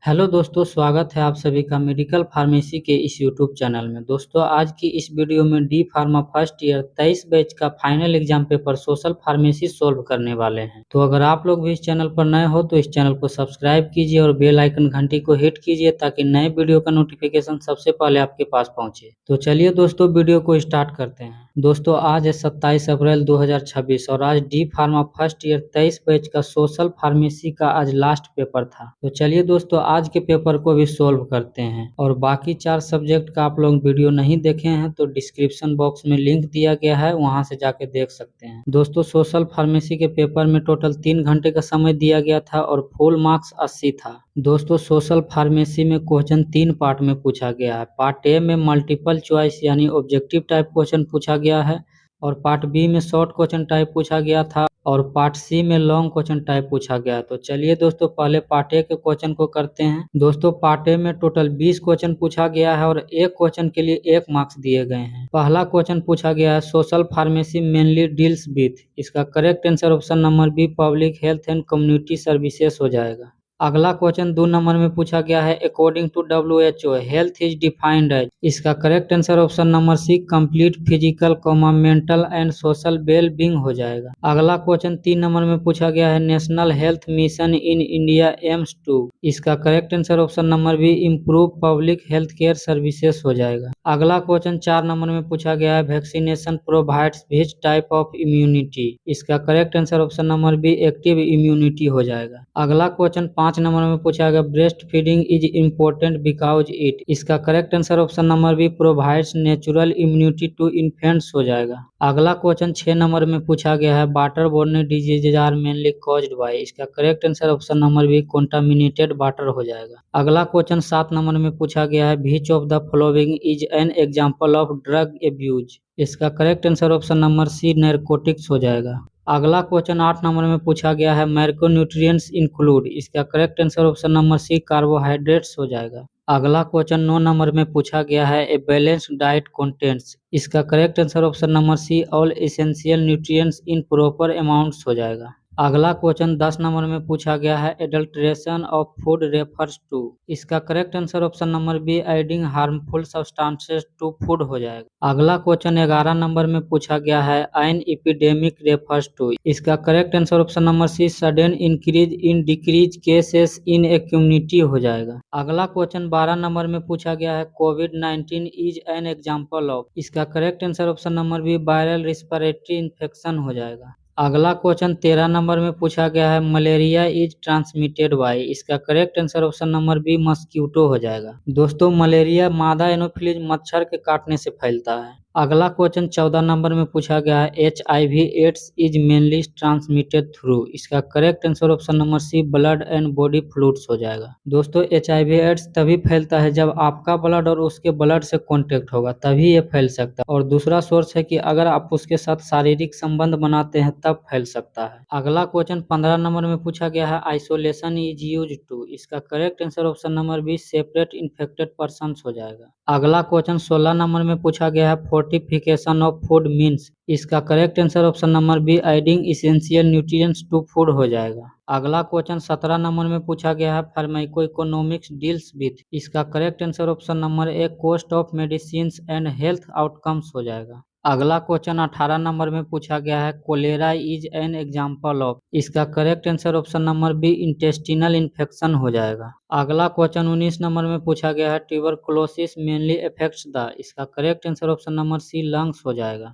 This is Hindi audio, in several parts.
हेलो दोस्तों, स्वागत है आप सभी का मेडिकल फार्मेसी के इस यूट्यूब चैनल में। दोस्तों, आज की इस वीडियो में D pharma first year 23 batch का final exam paper social pharmacy solve करने वाले हैं। तो अगर आप लोग भी इस चैनल पर नए हो तो इस चैनल को सब्सक्राइब कीजिए और बेल आइकन घंटी को हिट कीजिए ताकि नए वीडियो का नोटिफिकेशन सबसे पहले आपके पास पहुंचे। तो चलिए दोस्तों, वीडियो को स्टार्ट करते हैं। दोस्तों, आज है 27 अप्रैल 2026 और आज D pharma first year 23 batch का सोशल फार्मेसी का आज लास्ट पेपर था। तो चलिए दोस्तों, आज के पेपर को भी सोल्व करते हैं। और बाकी 4 सब्जेक्ट का आप लोग वीडियो नहीं देखे हैं तो डिस्क्रिप्शन बॉक्स में लिंक दिया गया है, वहां से जाके देख सकते हैं। दोस्तों, सोशल फार्मेसी के पेपर में टोटल 3 घंटे का समय दिया गया था और फुल मार्क्स 80 था। दोस्तों, सोशल फार्मेसी में क्वेश्चन 3 पार्ट में पूछा गया है। पार्ट ए में मल्टीपल चॉइस यानी ऑब्जेक्टिव टाइप क्वेश्चन पूछा गया है और पार्ट बी में शॉर्ट क्वेश्चन टाइप पूछा गया था और पार्ट सी में लॉन्ग क्वेश्चन टाइप पूछा गया। तो चलिए दोस्तों, पहले पार्ट ए के क्वेश्चन को करते हैं। दोस्तों, पार्ट ए में टोटल 20 क्वेश्चन पूछा गया है और एक क्वेश्चन के लिए 1 मार्क्स दिए गए हैं। पहला क्वेश्चन पूछा गया है, social pharmacy mainly deals with. इसका correct answer option number B public health and community services हो जाएगा। अगला क्वेश्चन 2 नंबर में पूछा गया है, according to WHO health is defined as. इसका correct answer option number C complete physical mental and social well being हो जाएगा। अगला क्वेश्चन 3 नंबर में पूछा गया है, national health mission in India aims to. इसका correct answer option number B improve public health care services हो जाएगा। अगला क्वेश्चन 4 नंबर में पूछा गया है, vaccination provides which type of immunity. इसका correct answer option number B active immunity हो जाएगा। अगला क्वेश्चन 5 नंबर में पूछा गया, breastfeeding is important because it. इसका correct answer option number B provides natural immunity to infants हो जाएगा। अगला क्वेश्चन 6 नंबर में पूछा गया है, waterborne diseases are mainly caused by. इसका correct answer option number B contaminated water हो जाएगा। अगला क्वेश्चन 7 नंबर में पूछा गया है, which of the following is an example of drug abuse. इसका correct answer option number C narcotics हो जाएगा। अगला क्वेश्चन 8 नंबर में पूछा गया है, मैक्रोन्यूट्रिएंट्स इंक्लूड। इसका correct answer option number C carbohydrates हो जाएगा। अगला क्वेश्चन 9 नंबर में पूछा गया है, ए बैलेंस्ड डाइट कंटेंट्स। इसका correct answer option number C all essential nutrients in proper amounts हो जाएगा। अगला क्वेश्चन 10 नंबर में पूछा गया है, adulteration of food refers to. इसका correct answer option number B adding harmful substances to food हो जाएगा। अगला क्वेश्चन 11 नंबर में पूछा गया है, एन एपिडेमिक रेफर्स टू। इसका correct answer option number C sudden increase in decrease cases in a community हो जाएगा। अगला क्वेश्चन 12 नंबर में पूछा गया है, कोविड-19 इज एन एग्जांपल ऑफ। इसका correct answer option number B viral respiratory infection हो जाएगा। अगला क्वेश्चन 13 नंबर में पूछा गया है, मलेरिया इज ट्रांसमिटेड बाय। इसका correct answer option number B mosquito हो जाएगा। दोस्तों, मलेरिया मादा एनोफिलीज मच्छर के काटने से फैलता है। अगला क्वेश्चन 14 नंबर में पूछा गया है, HIV AIDS is mainly transmitted through. इसका correct answer option number C blood and body fluids हो जाएगा। दोस्तों, HIV एड्स तभी फैलता है जब आपका ब्लड और उसके ब्लड से कांटेक्ट होगा, तभी ये फैल सकता है। और दूसरा सोर्स है कि अगर आप उसके साथ शारीरिक संबंध बनाते हैं तब फैल सकता है। अगला क्वेश्चन 15 नंबर में पूछा गया है, आइसोलेशन इज यूज्ड टू। इसका correct answer option number B separate infected person हो जाएगा। अगला क्वेश्चन 16 नंबर में पूछा गया है, फोर्टिफिकेशन ऑफ फूड मीन्स। इसका correct answer option number B adding essential nutrients to food हो जाएगा। अगला क्वेश्चन 17 नंबर में पूछा गया है, फार्माको इकोनॉमिक्स डील्स विथ। इसका correct answer option number A cost of medicine and health outcomes हो जाएगा। अगला क्वेश्चन 18 नंबर में पूछा गया है, cholera is an example of. इसका correct answer option number B intestinal infection हो जाएगा। अगला क्वेश्चन 19 नंबर में पूछा गया है, ट्यूबरकुलोसिस मेनली अफेक्ट्स द। इसका correct answer option number C lungs हो जाएगा।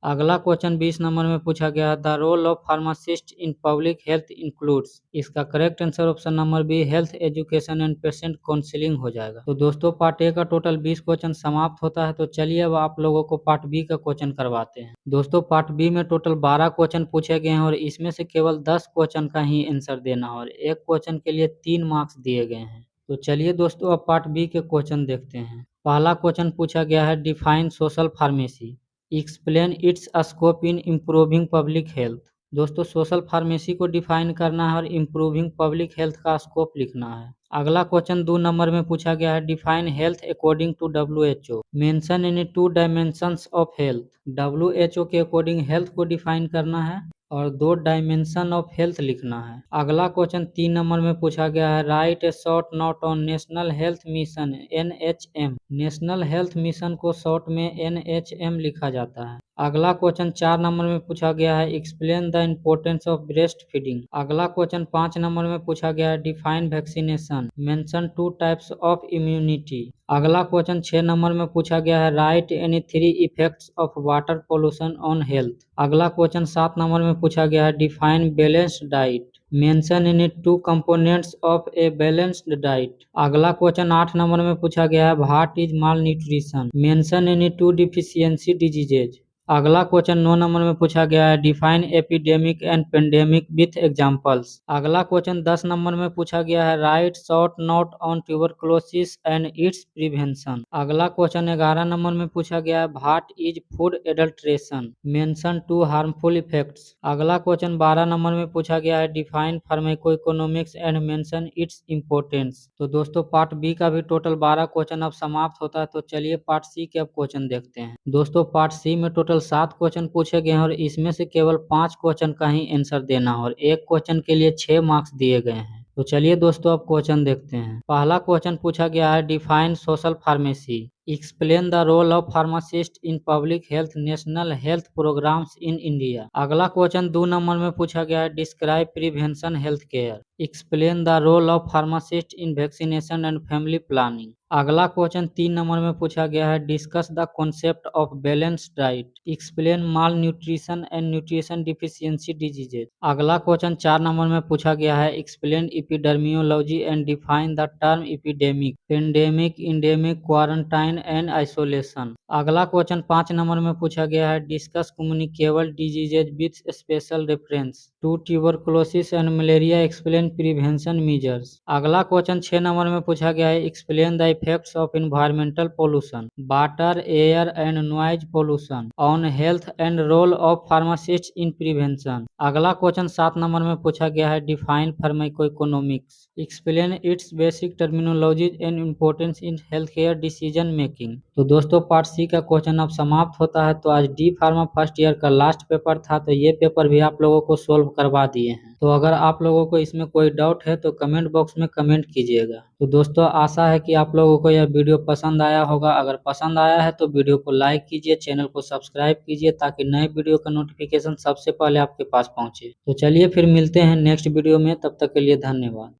अगला क्वेश्चन 20 नंबर में पूछा गया है, the role of pharmacist in public health includes. इसका correct answer option number B health education and patient counselling हो जाएगा। तो दोस्तों, पार्ट ए का टोटल 20 क्वेश्चन समाप्त होता है। तो चलिए अब आप लोगों को पार्ट बी का क्वेश्चन करवाते हैं। दोस्तों, पार्ट बी में टोटल 12 क्वेश्चन पूछे गए हैं और इसमें से केवल 10 क्वेश्चन का ही आंसर देना और एक क्वेश्चन के लिए 3 मार्क्स दिए गए हैं। तो चलिए दोस्तों, अब पार्ट बी के क्वेश्चन देखते हैं। पहला क्वेश्चन पूछा गया है, define social pharmacy, explain it's scope in improving public health. दोस्तों, सोशल फार्मेसी को डिफाइन करना है और इम्प्रूविंग पब्लिक हेल्थ का स्कोप लिखना है। अगला क्वेश्चन 2 नंबर में पूछा गया है, define health according to WHO। Mention any 2 dimensions of health. WHO के अकॉर्डिंग हेल्थ को डिफाइन करना है। और 2 डायमेंशन ऑफ हेल्थ लिखना है। अगला क्वेश्चन 3 नंबर में पूछा गया है, right A short note on national health mission NHM। National health mission को शॉर्ट में NHM लिखा जाता है। अगला क्वेश्चन 4 नंबर में पूछा गया है, explain the importance of breast feeding. अगला क्वेश्चन 5 नंबर में पूछा गया है, define vaccination, mention 2 types of immunity. अगला क्वेश्चन 6 नंबर में पूछा गया है, right any 3 effects of water pollution on health. अगला क्वेश्चन 7 नंबर में पूछा गया है, define balanced diet, mention in 2 components of A balanced diet. अगला क्वेश्चन 8 नंबर में पूछा गया है, what is malnutrition, mention in 2 deficiency diseases. अगला क्वेश्चन 9 नंबर में पूछा गया है, define epidemic and pandemic with examples. अगला क्वेश्चन 10 नंबर में पूछा गया है, write short note on tuberculosis and its prevention. अगला क्वेश्चन 11 नंबर में पूछा गया है, what is food adulteration, mention 2 harmful effects. अगला क्वेश्चन 12 नंबर में पूछा गया है, define pharmacoeconomics and mention its importance. तो दोस्तों पार्ट बी का भी टोटल 12 क्वेश्चन अब समाप्त होता है। तो चलिए पार्ट सी के अब क्वेश्चन देखते हैं। दोस्तों पार्ट सी में टोटल 7 क्वेश्चन पूछे गए हैं और इसमें से केवल 5 क्वेश्चन का ही आंसर देना है और एक क्वेश्चन के लिए 6 मार्क्स दिए गए हैं। तो चलिए दोस्तों अब क्वेश्चन देखते हैं। पहला क्वेश्चन पूछा गया है, define social pharmacy, explain the role of pharmacist in public health national health programmes in India. अगला क्वेश्चन 2 नंबर में पूछा गया है, describe prevention health care, explain the role of pharmacist in vaccination and family planning. अगला क्वेश्चन 3 नंबर में पूछा गया है, discuss the concept of balanced diet, explain malnutrition and nutrition deficiency diseases. अगला क्वेश्चन 4 नंबर में पूछा गया है, explain epidemiology and define the term epidemic, pandemic, endemic, quarantine and isolation. अगला क्वेश्चन 5 नंबर में पूछा गया है, discuss communicable diseases with special reference to tuberculosis and malaria, explain prevention measures. अगला क्वेश्चन 6 नंबर में पूछा गया है, explain the effects of environmental pollution, water, air and noise pollution on health and role of pharmacist in prevention. अगला क्वेश्चन 7 नंबर में पूछा गया है, define फार्माकोइकोनॉमिक्स, explain its basic terminologies and importance in health care decision making. तो दोस्तों पार्ट सी का क्वेश्चन अब समाप्त होता है। तो आज डी फार्मा फर्स्ट ईयर का लास्ट पेपर था, तो ये पेपर भी आप लोगों को सोल्व करवा दिए हैं। तो अगर आप लोगों को इसमें कोई डाउट है तो कमेंट बॉक्स में कमेंट कीजिएगा। तो दोस्तों आशा है कि आप लोगों को यह वीडियो पसंद आया होगा। अगर पसंद आया है तो वीडियो को लाइक कीजिए, चैनल को सब्सक्राइब कीजिए ताकि नए वीडियो का नोटिफिकेशन सबसे पहले आपके पास पहुंचे। तो चलिए फिर मिलते हैं नेक्स्ट वीडियो में, तब तक के लिए धन्यवाद।